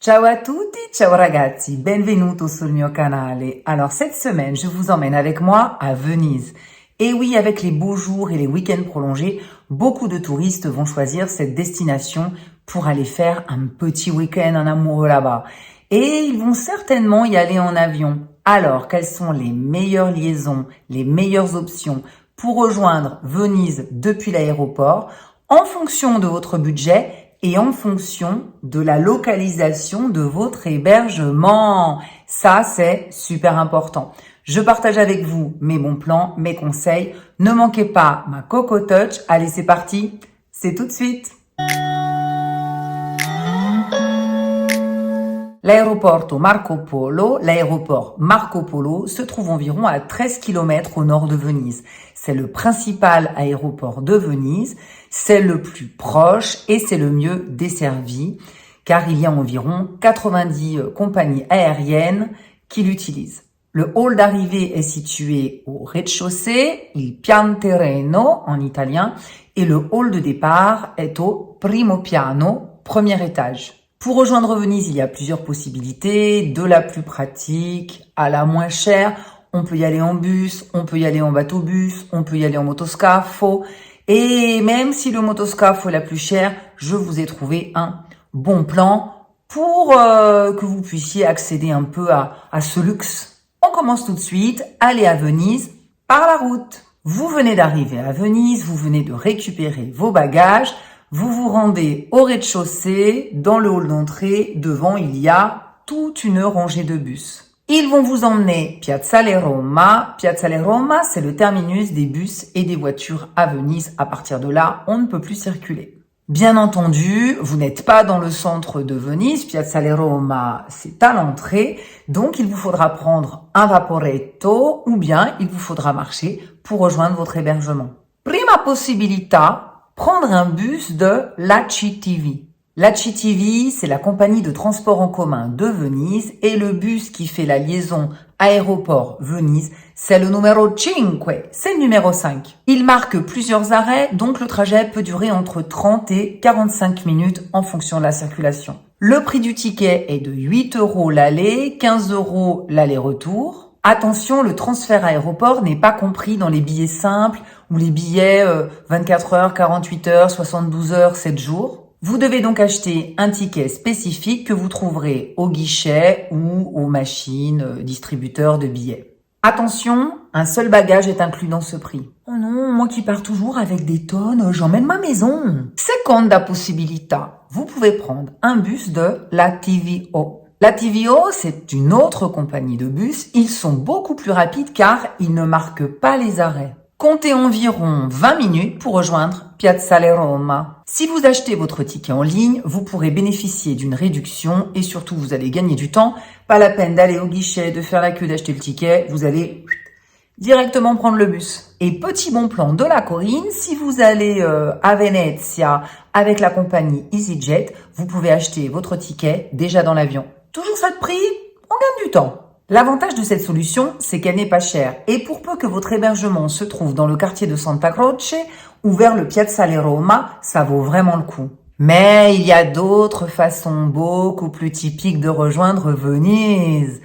Ciao a tutti, ciao ragazzi, benvenuto sul mio canale. Alors cette semaine, je vous emmène avec moi à Venise. Et oui, avec les beaux jours et les week-ends prolongés, beaucoup de touristes vont choisir cette destination pour aller faire un petit week-end en amoureux là-bas. Et ils vont certainement y aller en avion. Alors, quelles sont les meilleures liaisons, les meilleures options pour rejoindre Venise depuis l'aéroport en fonction de votre budget et en fonction de la localisation de votre hébergement? Ça, c'est super important. Je partage avec vous mes bons plans, mes conseils. Ne manquez pas ma Coco Touch. Allez, c'est parti. C'est tout de suite. L'aéroport Marco Polo se trouve environ à 13 km au nord de Venise. C'est le principal aéroport de Venise, c'est le plus proche et c'est le mieux desservi car il y a environ 90 compagnies aériennes qui l'utilisent. Le hall d'arrivée est situé au rez-de-chaussée, il pianterreno en italien, et le hall de départ est au primo piano, premier étage. Pour rejoindre Venise, il y a plusieurs possibilités, de la plus pratique à la moins chère. On peut y aller en bus, on peut y aller en bateau-bus, on peut y aller en motoscafo. Et même si le motoscafo est la plus chère, je vous ai trouvé un bon plan pour que vous puissiez accéder un peu à ce luxe. On commence tout de suite, allez à Venise par la route. Vous venez d'arriver à Venise, vous venez de récupérer vos bagages. Vous vous rendez au rez-de-chaussée, dans le hall d'entrée, devant il y a toute une rangée de bus. Ils vont vous emmener Piazzale Roma. Piazzale Roma, c'est le terminus des bus et des voitures à Venise. À partir de là, on ne peut plus circuler. Bien entendu, vous n'êtes pas dans le centre de Venise. Piazzale Roma, c'est à l'entrée. Donc, il vous faudra prendre un vaporetto ou bien il vous faudra marcher pour rejoindre votre hébergement. Prima possibilità, prendre un bus de l'ACTV. L'ACTV, c'est la compagnie de transport en commun de Venise et le bus qui fait la liaison aéroport-Venise, c'est le numéro 5, c'est le numéro 5. Il marque plusieurs arrêts, donc le trajet peut durer entre 30 et 45 minutes en fonction de la circulation. Le prix du ticket est de 8 € l'aller, 15 € l'aller-retour. Attention, le transfert aéroport n'est pas compris dans les billets simples ou les billets 24 heures, 48 heures, 72 heures, 7 jours. Vous devez donc acheter un ticket spécifique que vous trouverez au guichet ou aux machines distributeurs de billets. Attention, un seul bagage est inclus dans ce prix. Oh non, moi qui pars toujours avec des tonnes, j'emmène ma maison. Seconda possibilità, vous pouvez prendre un bus de la TVO. La TVO, c'est une autre compagnie de bus. Ils sont beaucoup plus rapides car ils ne marquent pas les arrêts. Comptez environ 20 minutes pour rejoindre Piazzale Roma. Si vous achetez votre ticket en ligne, vous pourrez bénéficier d'une réduction et surtout vous allez gagner du temps. Pas la peine d'aller au guichet, de faire la queue, d'acheter le ticket. Vous allez directement prendre le bus. Et petit bon plan de la Corinne, si vous allez à Venezia avec la compagnie EasyJet, vous pouvez acheter votre ticket déjà dans l'avion. Toujours ça de prix, on gagne du temps. L'avantage de cette solution, c'est qu'elle n'est pas chère. Et pour peu que votre hébergement se trouve dans le quartier de Santa Croce ou vers le Piazzale Roma, ça vaut vraiment le coup. Mais il y a d'autres façons beaucoup plus typiques de rejoindre Venise.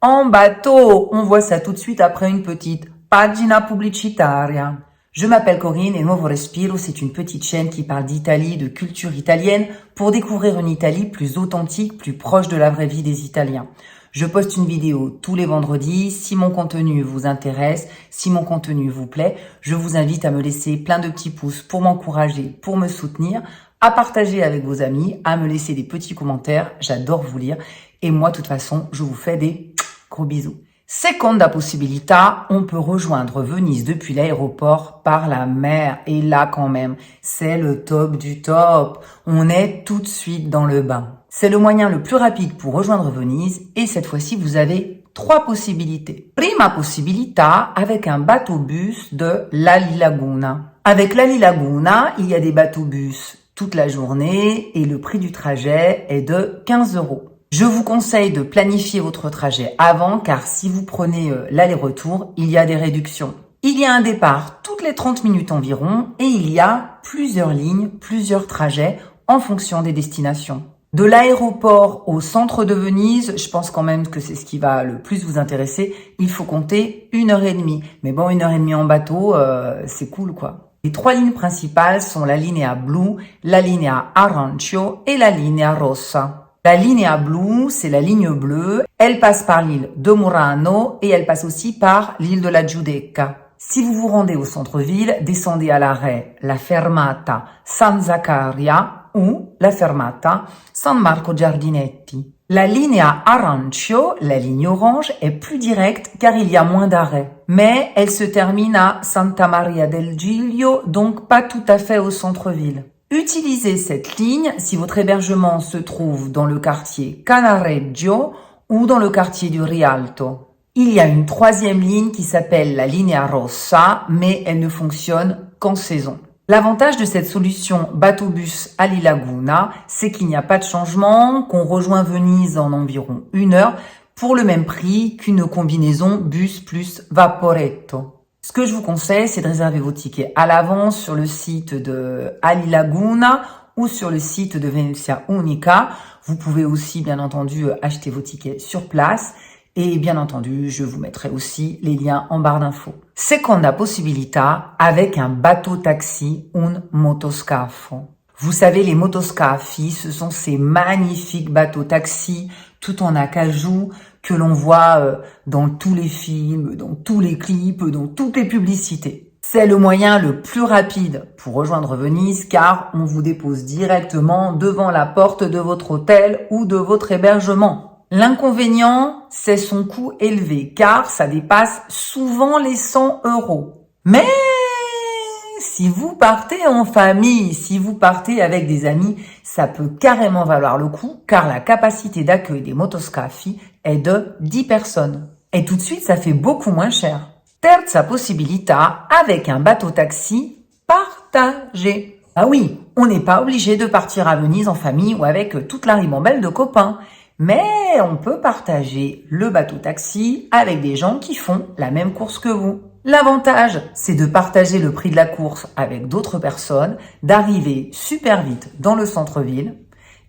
En bateau, on voit ça tout de suite après une petite pagina pubblicitaria. Je m'appelle Corinne et Nuovo Respiro, c'est une petite chaîne qui parle d'Italie, de culture italienne, pour découvrir une Italie plus authentique, plus proche de la vraie vie des Italiens. Je poste une vidéo tous les vendredis. Si mon contenu vous intéresse, si mon contenu vous plaît, je vous invite à me laisser plein de petits pouces pour m'encourager, pour me soutenir, à partager avec vos amis, à me laisser des petits commentaires. J'adore vous lire. Et moi, de toute façon, je vous fais des gros bisous. Seconda possibilità, on peut rejoindre Venise depuis l'aéroport par la mer. Et là, quand même, c'est le top du top. On est tout de suite dans le bain. C'est le moyen le plus rapide pour rejoindre Venise et cette fois-ci, vous avez 3 possibilités. Prima possibilità avec un bateau-bus de Lali Laguna. Avec Lali Laguna, il y a des bateaux-bus toute la journée et le prix du trajet est de 15 €. Je vous conseille de planifier votre trajet avant car si vous prenez l'aller-retour, il y a des réductions. Il y a un départ toutes les 30 minutes environ et il y a plusieurs lignes, plusieurs trajets en fonction des destinations. De l'aéroport au centre de Venise, je pense quand même que c'est ce qui va le plus vous intéresser. Il faut compter 1h30. Mais bon, 1h30 en bateau, c'est cool quoi. Les 3 lignes principales sont la linea blu, la linea arancio et la linea rossa. La linea blu, c'est la ligne bleue. Elle passe par l'île de Murano et elle passe aussi par l'île de la Giudecca. Si vous vous rendez au centre-ville, descendez à l'arrêt la fermata San Zaccaria ou la fermata San Marco Giardinetti. La linea arancio, la ligne orange, est plus directe car il y a moins d'arrêts. Mais elle se termine à Santa Maria del Giglio, donc pas tout à fait au centre-ville. Utilisez cette ligne si votre hébergement se trouve dans le quartier Canareggio ou dans le quartier du Rialto. Il y a une 3e ligne qui s'appelle la linea rossa, mais elle ne fonctionne qu'en saison. L'avantage de cette solution bateau-bus à Laguna, c'est qu'il n'y a pas de changement, qu'on rejoint Venise en environ 1 heure pour le même prix qu'une combinaison bus plus Vaporetto. Ce que je vous conseille, c'est de réserver vos tickets à l'avance sur le site de Ali Laguna ou sur le site de Venezia Unica. Vous pouvez aussi, bien entendu, acheter vos tickets sur place. Et bien entendu, je vous mettrai aussi les liens en barre d'infos. Seconda possibilità avec un bateau-taxi, un motoscafo. Vous savez, les motoscafi, ce sont ces magnifiques bateaux-taxis tout en acajou que l'on voit dans tous les films, dans tous les clips, dans toutes les publicités. C'est le moyen le plus rapide pour rejoindre Venise car on vous dépose directement devant la porte de votre hôtel ou de votre hébergement. L'inconvénient, c'est son coût élevé, car ça dépasse souvent les 100 €. Mais si vous partez en famille, si vous partez avec des amis, ça peut carrément valoir le coup, car la capacité d'accueil des motoscafi est de 10 personnes. Et tout de suite, ça fait beaucoup moins cher. Terza possibilità avec un bateau-taxi partagé. Ah oui, on n'est pas obligé de partir à Venise en famille ou avec toute la ribambelle de copains. Mais on peut partager le bateau-taxi avec des gens qui font la même course que vous. L'avantage, c'est de partager le prix de la course avec d'autres personnes, d'arriver super vite dans le centre-ville,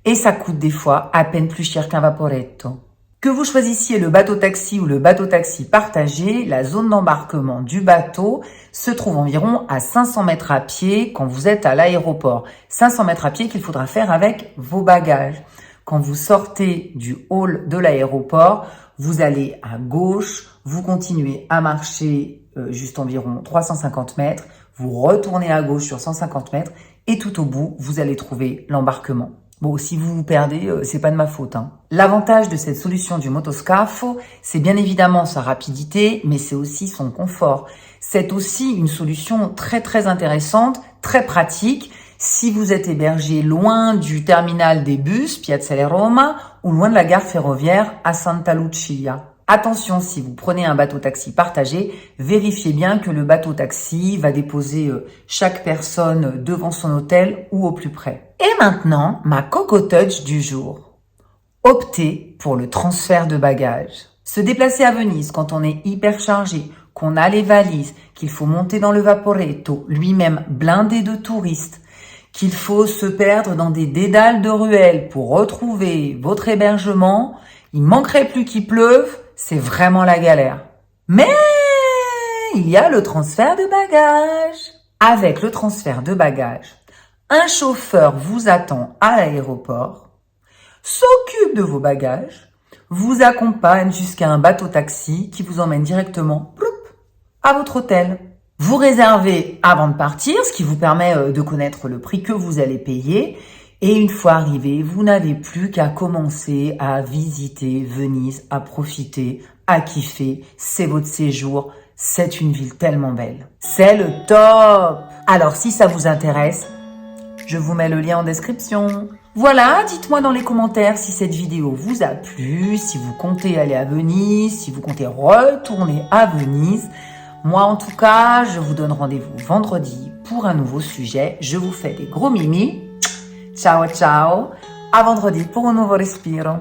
et ça coûte des fois à peine plus cher qu'un Vaporetto. Que vous choisissiez le bateau-taxi ou le bateau-taxi partagé, la zone d'embarquement du bateau se trouve environ à 500 mètres à pied quand vous êtes à l'aéroport. 500 mètres à pied qu'il faudra faire avec vos bagages. Quand vous sortez du hall de l'aéroport, vous allez à gauche, vous continuez à marcher juste environ 350 mètres, vous retournez à gauche sur 150 mètres et tout au bout, vous allez trouver l'embarquement. Bon, si vous vous perdez, c'est pas de ma faute, hein. L'avantage de cette solution du motoscafo, c'est bien évidemment sa rapidité, mais c'est aussi son confort. C'est aussi une solution très très intéressante, très pratique, si vous êtes hébergé loin du terminal des bus, Piazzale Roma, ou loin de la gare ferroviaire à Santa Lucia. Attention, si vous prenez un bateau-taxi partagé, vérifiez bien que le bateau-taxi va déposer chaque personne devant son hôtel ou au plus près. Et maintenant, ma Coco Touch du jour. Optez pour le transfert de bagages. Se déplacer à Venise quand on est hyper chargé, qu'on a les valises, qu'il faut monter dans le Vaporetto, lui-même blindé de touristes, qu'il faut se perdre dans des dédales de ruelles pour retrouver votre hébergement, il manquerait plus qu'il pleuve, c'est vraiment la galère. Mais il y a le transfert de bagages. Avec le transfert de bagages, un chauffeur vous attend à l'aéroport, s'occupe de vos bagages, vous accompagne jusqu'à un bateau-taxi qui vous emmène directement à votre hôtel. Vous réservez avant de partir, ce qui vous permet de connaître le prix que vous allez payer. Et une fois arrivé, vous n'avez plus qu'à commencer à visiter Venise, à profiter, à kiffer. C'est votre séjour. C'est une ville tellement belle. C'est le top! Alors, si ça vous intéresse, je vous mets le lien en description. Voilà, dites-moi dans les commentaires si cette vidéo vous a plu, si vous comptez aller à Venise, si vous comptez retourner à Venise. Moi, en tout cas, je vous donne rendez-vous vendredi pour un nouveau sujet. Je vous fais des gros mimis. Ciao, ciao. À vendredi pour un nouveau respiro.